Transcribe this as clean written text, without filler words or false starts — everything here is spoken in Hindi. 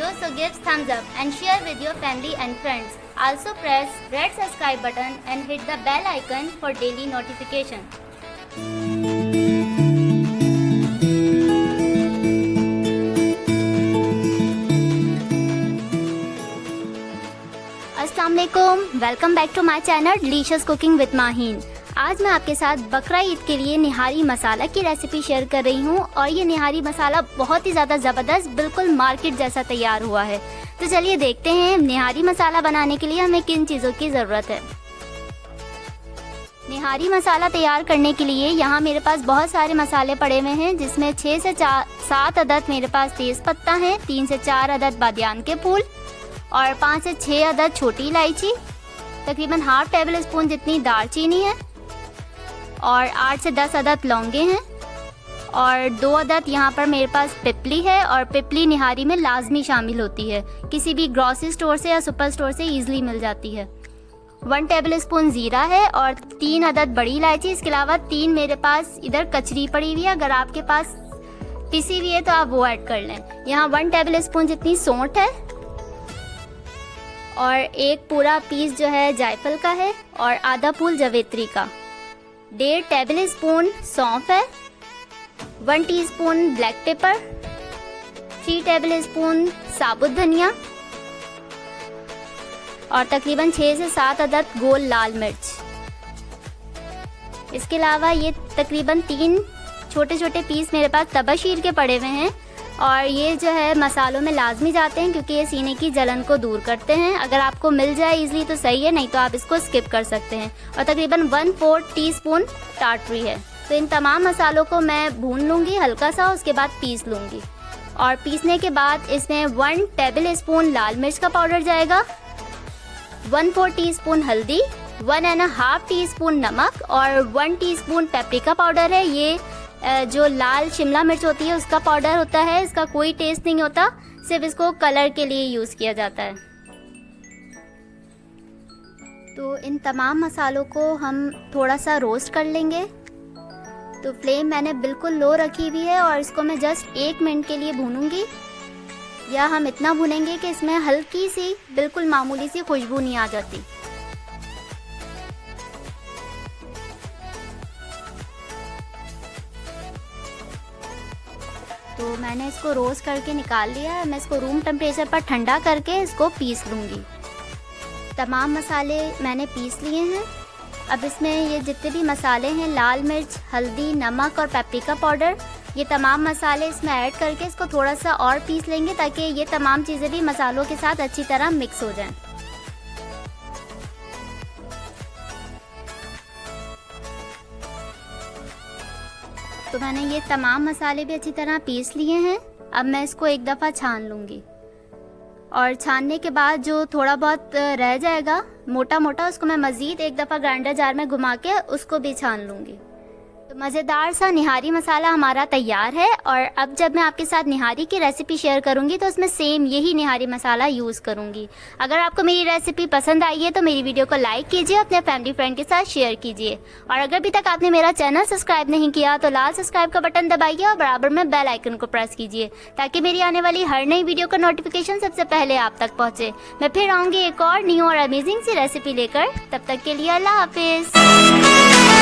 video, so give thumbs up and share with your family and friends. Also press red subscribe button and hit the bell icon for daily notification. अस्सलाम वालेकुम, welcome back to my channel delicious cooking with Maheen. आज मैं आपके साथ बकरा ईद के लिए निहारी मसाला की रेसिपी शेयर कर रही हूँ और ये निहारी मसाला बहुत ही ज़्यादा ज़बरदस्त, बिल्कुल मार्केट जैसा तैयार हुआ है। तो चलिए देखते हैं निहारी मसाला बनाने के लिए हमें किन चीज़ों की ज़रूरत है। निहारी मसाला तैयार करने के लिए यहाँ मेरे पास बहुत सारे मसाले पड़े हुए हैं, जिसमें 6 से 7 अदद मेरे पास तेज़ पत्ता है, 3 से 4 अदद बादियान के फूल और 5 से 6 अदद छोटी इलायची, तकरीबन हाफ टेबल स्पून जितनी दालचीनी है और 8 से 10 अदद लौंगे हैं और 2 अदद यहाँ पर मेरे पास पिपली है। और पिपली निहारी में लाजमी शामिल होती है, किसी भी ग्रॉसरी स्टोर से या सुपर स्टोर से ईजिली मिल जाती है। 1 टेबल स्पून ज़ीरा है और 3 अदद बड़ी इलायची। इसके अलावा 3 मेरे पास इधर कचरी पड़ी हुई है, अगर आपके पास पिसी हुई है तो आप वो ऐड कर लें। यहाँ 1 टेबल स्पून जितनी सौंठ है और एक पूरा पीस जो है जायफल का है और आधा फूल जवेत्री का। 1.5 टेबल स्पून सौंफ है, 1 teaspoon black pepper, 3 table spoon साबुत धनिया और तकरीबन 6 से 7 अदद गोल लाल मिर्च। इसके अलावा ये तकरीबन 3 छोटे छोटे पीस मेरे पास तबशीर के पड़े हुए हैं और ये जो है मसालों में लाजमी जाते हैं क्योंकि ये सीने की जलन को दूर करते हैं। अगर आपको मिल जाए इजीली तो सही है, नहीं तो आप इसको स्किप कर सकते हैं। और तकरीबन 1/4 टीस्पून टाटरी है। तो इन तमाम मसालों को मैं भून लूँगी हल्का सा, उसके बाद पीस लूँगी। और पीसने के बाद इसमें 1 टेबल स्पून लाल मिर्च का पाउडर जाएगा, 1/4 टीस्पून हल्दी, 1.5 टीस्पून नमक और 1 टीस्पून पेपरिका पाउडर है। ये जो लाल शिमला मिर्च होती है उसका पाउडर होता है, इसका कोई टेस्ट नहीं होता, सिर्फ इसको कलर के लिए यूज़ किया जाता है। तो इन तमाम मसालों को हम थोड़ा सा रोस्ट कर लेंगे। तो फ्लेम मैंने बिल्कुल लो रखी हुई है और इसको मैं जस्ट 1 मिनट के लिए भूनूंगी, या हम इतना भूनेंगे कि इसमें हल्की सी बिल्कुल मामूली सी खुशबू नहीं आ जाती। तो मैंने इसको रोस्ट करके निकाल लिया है। मैं इसको रूम टेम्परेचर पर ठंडा करके इसको पीस लूँगी। तमाम मसाले मैंने पीस लिए हैं। अब इसमें ये जितने भी मसाले हैं, लाल मिर्च, हल्दी, नमक और पेपरिका पाउडर, ये तमाम मसाले इसमें ऐड करके इसको थोड़ा सा और पीस लेंगे ताकि ये तमाम चीज़ें भी मसालों के साथ अच्छी तरह मिक्स हो जाएं। तो मैंने ये तमाम मसाले भी अच्छी तरह पीस लिए हैं। अब मैं इसको एक दफ़ा छान लूँगी और छानने के बाद जो थोड़ा बहुत रह जाएगा मोटा मोटा, उसको मैं मज़ीद एक दफ़ा ग्राइंडर जार में घुमा के उसको भी छान लूँगी। तो मज़ेदार सा निहारी मसाला हमारा तैयार है। और अब जब मैं आपके साथ निहारी की रेसिपी शेयर करूंगी तो उसमें सेम यही निहारी मसाला यूज़ करूंगी। अगर आपको मेरी रेसिपी पसंद आई है तो मेरी वीडियो को लाइक कीजिए, अपने फैमिली फ्रेंड के साथ शेयर कीजिए। और अगर अभी तक आपने मेरा चैनल सब्सक्राइब नहीं किया तो लाल सब्सक्राइब का बटन दबाइए और बराबर में बेल आइकन को प्रेस कीजिए ताकि मेरी आने वाली हर नई वीडियो का नोटिफिकेशन सबसे पहले आप तक पहुँचे। मैं फिर आऊँगी एक और न्यू और अमेजिंग सी रेसिपी लेकर। तब तक के लिए अल्लाह हाफिज़।